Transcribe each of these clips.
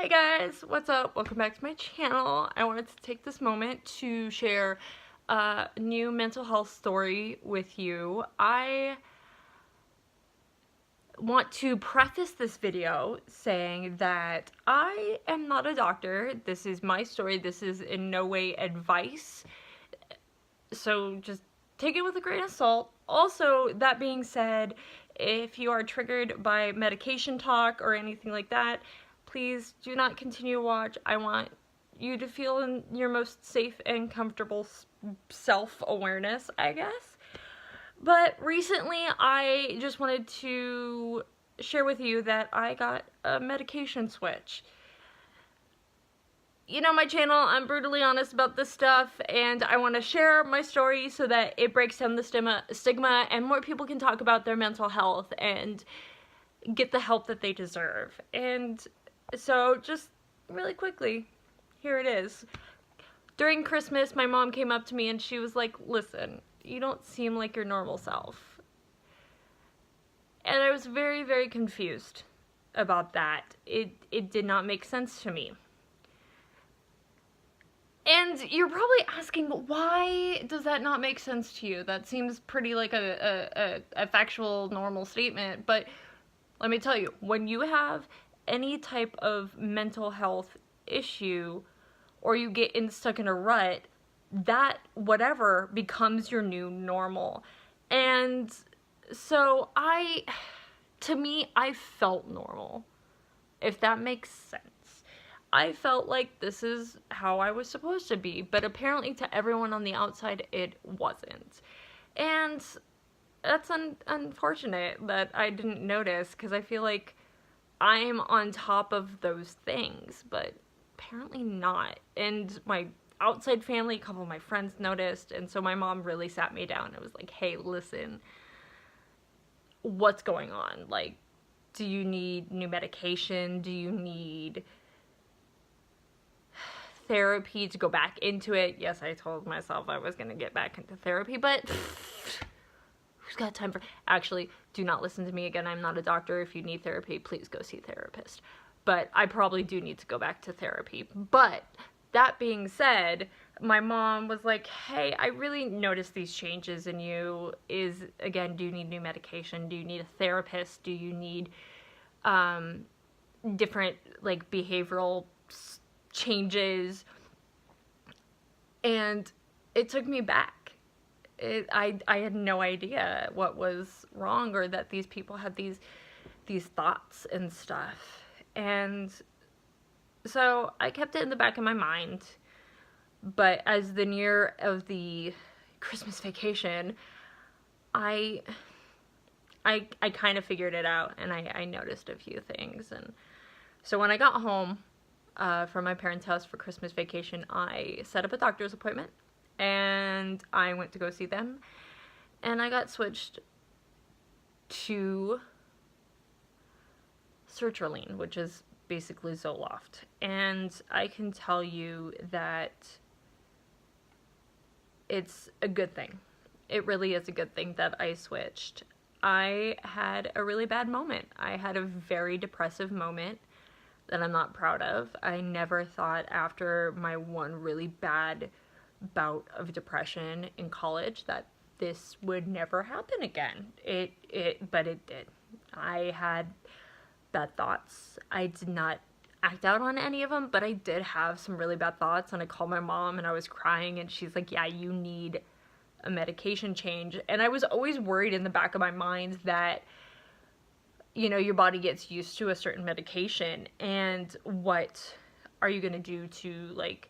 Hey guys, what's up? Welcome back to my channel. I wanted to take this moment to share a new mental health story with you. I want to preface this video saying that I am not a doctor. This is my story. This is in no way advice. So just take it with a grain of salt. Also, that being said, if you are triggered by medication talk or anything like that, please do not continue to watch. I want you to feel in your most safe and comfortable self-awareness, I guess. But recently, I just wanted to share with you that I got a medication switch. You know my channel, I'm brutally honest about this stuff, and I want to share my story so that it breaks down the stigma and more people can talk about their mental health and get the help that they deserve. And so just really quickly, here it is. During Christmas, my mom came up to me and she was like, listen, you don't seem like your normal self. And I was very, very confused about that. It did not make sense to me. And you're probably asking, why does that not make sense to you? That seems pretty like a factual, normal statement. But let me tell you, when you have any type of mental health issue or you get stuck in a rut, that whatever becomes your new normal. And so to me, I felt normal, if that makes sense. I felt like this is how I was supposed to be, but apparently to everyone on the outside, it wasn't. And that's unfortunate that I didn't notice, because I feel like I'm on top of those things, but apparently not. And my outside family, a couple of my friends noticed, and so my mom really sat me down and was like, hey, listen, what's going on? Like, do you need new medication? Do you need therapy to go back into it? Yes, I told myself I was going to get back into therapy, but who's got time for... Actually, do not listen to me again. I'm not a doctor. If you need therapy, please go see a therapist. But I probably do need to go back to therapy. But that being said, my mom was like, hey, I really noticed these changes in you. Again, do you need new medication? Do you need a therapist? Do you need different, like, behavioral changes? And it took me back. I had no idea what was wrong, or that these people had these thoughts and stuff. And so I kept it in the back of my mind. But as the near of the Christmas vacation, I kind of figured it out, and I noticed a few things. And so when I got home from my parents' house for Christmas vacation, I set up a doctor's appointment, and I went to go see them, and I got switched to sertraline, which is basically Zoloft. And I can tell you that it's a good thing. It really is a good thing that I switched. I had a really bad moment. I had a very depressive moment that I'm not proud of. I never thought after my one really bad bout of depression in college that this would never happen again. But it did. I had bad thoughts. I did not act out on any of them, but I did have some really bad thoughts, and I called my mom and I was crying, and she's like, yeah, you need a medication change. And I was always worried in the back of my mind that, you know, your body gets used to a certain medication, and what are you gonna do to, like,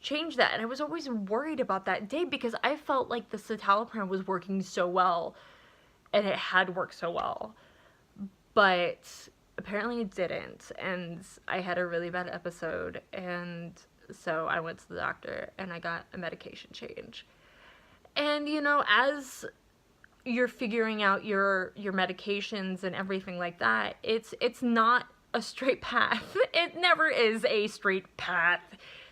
change that? And I was always worried about that day, because I felt like the citalopram was working so well, and it had worked so well, but apparently it didn't, and I had a really bad episode, and so I went to the doctor and I got a medication change. And, you know, as you're figuring out your medications and everything like that, it's not a straight path. It never is a straight path.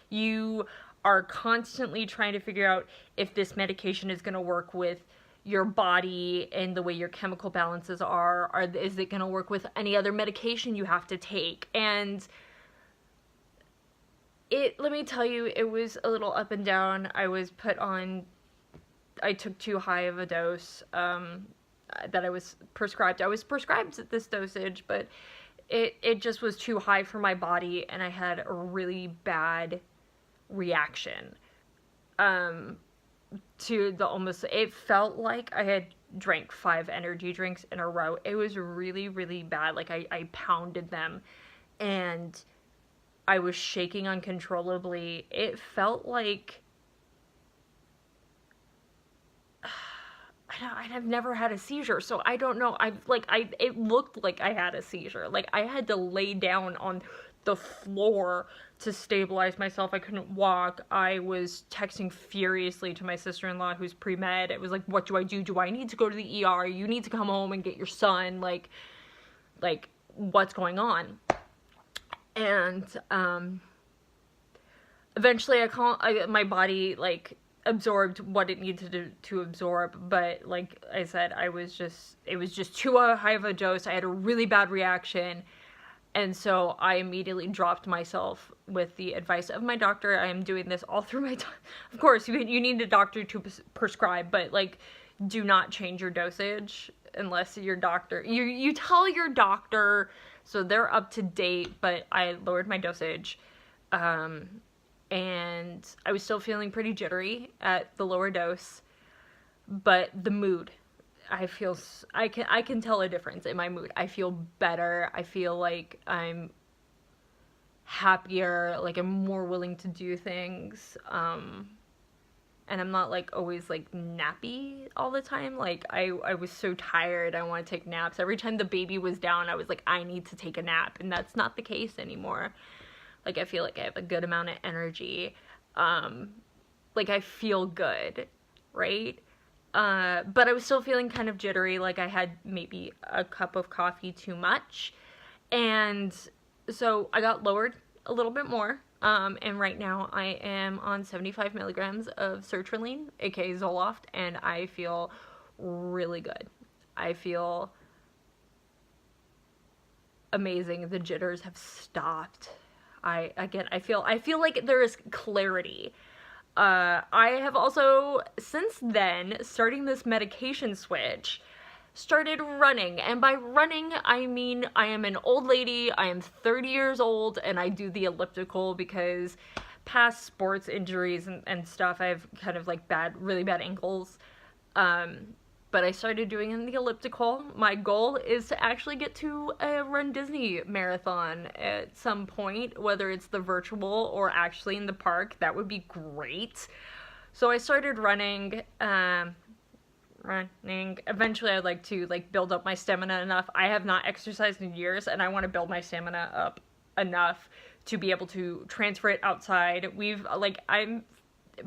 You are constantly trying to figure out if this medication is going to work with your body and the way your chemical balances are, is it going to work with any other medication you have to take? And Let me tell you, it was a little up and down. I took too high of a dose, that I was prescribed. I was prescribed this dosage, but it just was too high for my body, and I had a really bad reaction. To the almost, it felt like I had drank 5 energy drinks in a row. It was really, really bad. Like, I pounded them, and I was shaking uncontrollably. It felt like I've never had a seizure, so I don't know. It looked like I had a seizure. Like, I had to lay down on the floor to stabilize myself. I couldn't walk. I was texting furiously to my sister-in-law, who's pre-med. It was like, what do I do? Do I need to go to the ER? You need to come home and get your son. Like, what's going on? And, eventually my body, like, absorbed what it needed to absorb, but like I said, it was just too high of a dose. I had a really bad reaction, and so I immediately dropped myself with the advice of my doctor. I am doing this all through my of course, you need a doctor to prescribe, but like, do not change your dosage unless your doctor, you tell your doctor so they're up to date. But I lowered my dosage, and I was still feeling pretty jittery at the lower dose, but the mood, I can tell a difference in my mood. I feel better. I feel like I'm happier, like I'm more willing to do things, and I'm not like always like nappy all the time. Like, I was so tired, I want to take naps. Every time the baby was down, I was like, I need to take a nap, and that's not the case anymore. Like, I feel like I have a good amount of energy. Like, I feel good, right? But I was still feeling kind of jittery, like I had maybe a cup of coffee too much. And so I got lowered a little bit more. And right now I am on 75 milligrams of sertraline, aka Zoloft, and I feel really good. I feel amazing. The jitters have stopped. I feel like there is clarity. I have also, since then, starting this medication switch, started running. And by running, I mean I am an old lady, I am 30 years old, and I do the elliptical because past sports injuries and stuff, I have kind of like really bad ankles. But I started doing in the elliptical. My goal is to actually get to a Run Disney marathon at some point, whether it's the virtual or actually in the park. That would be great. So I started running. Eventually, I'd like to like build up my stamina enough. I have not exercised in years, and I want to build my stamina up enough to be able to transfer it outside. I'm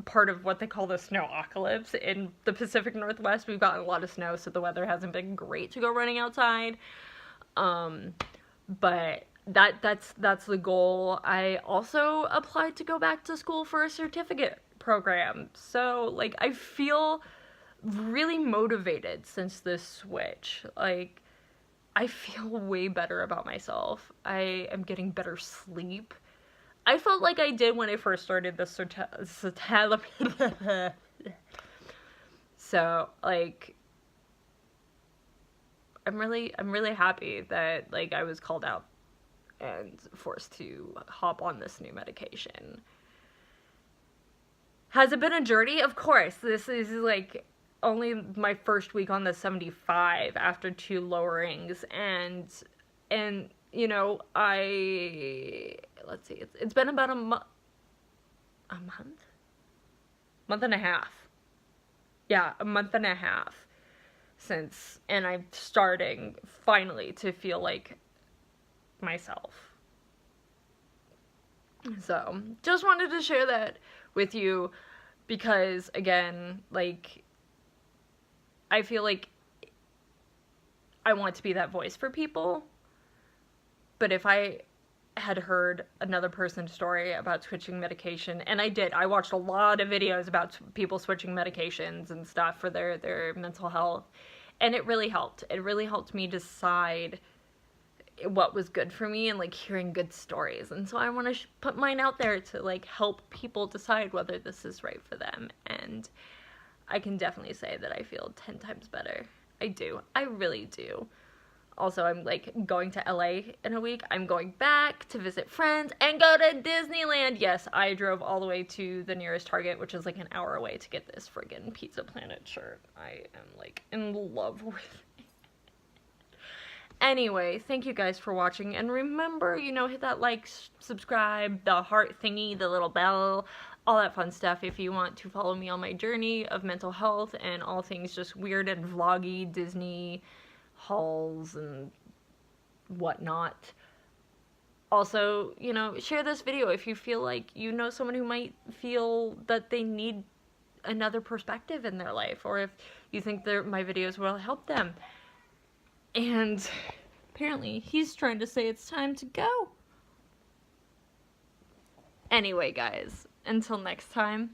part of what they call the snow-ocalypse in the Pacific Northwest. We've gotten a lot of snow, so the weather hasn't been great to go running outside. But that's the goal. I also applied to go back to school for a certificate program. So like, I feel really motivated since this switch. Like, I feel way better about myself. I am getting better sleep. I felt like I did when I first started the so, like, I'm really happy that, like, I was called out and forced to hop on this new medication. Has it been a journey? Of course. This is, like, only my first week on the 75 after 2 lowerings, and you know, let's see, it's been about a month and a half. Yeah, a month and a half since, and I'm starting finally to feel like myself. So, just wanted to share that with you because, again, like, I feel like I want to be that voice for people. But if I had heard another person's story about switching medication, and I watched a lot of videos about people switching medications and stuff for their mental health, and it really helped. It really helped me decide what was good for me and like hearing good stories. And so I want to put mine out there to like help people decide whether this is right for them. And I can definitely say that I feel 10 times better. I do. I really do. Also, I'm like going to LA in a week. I'm going back to visit friends and go to Disneyland. Yes, I drove all the way to the nearest Target, which is like an hour away, to get this friggin' Pizza Planet shirt. I am like in love with it. Anyway, thank you guys for watching. And remember, you know, hit that like, subscribe, the heart thingy, the little bell, all that fun stuff if you want to follow me on my journey of mental health and all things just weird and vloggy Disney hauls and whatnot. Also, you know, share this video if you feel like you know someone who might feel that they need another perspective in their life, or if you think my videos will help them. And apparently he's trying to say it's time to go. Anyway, guys, until next time,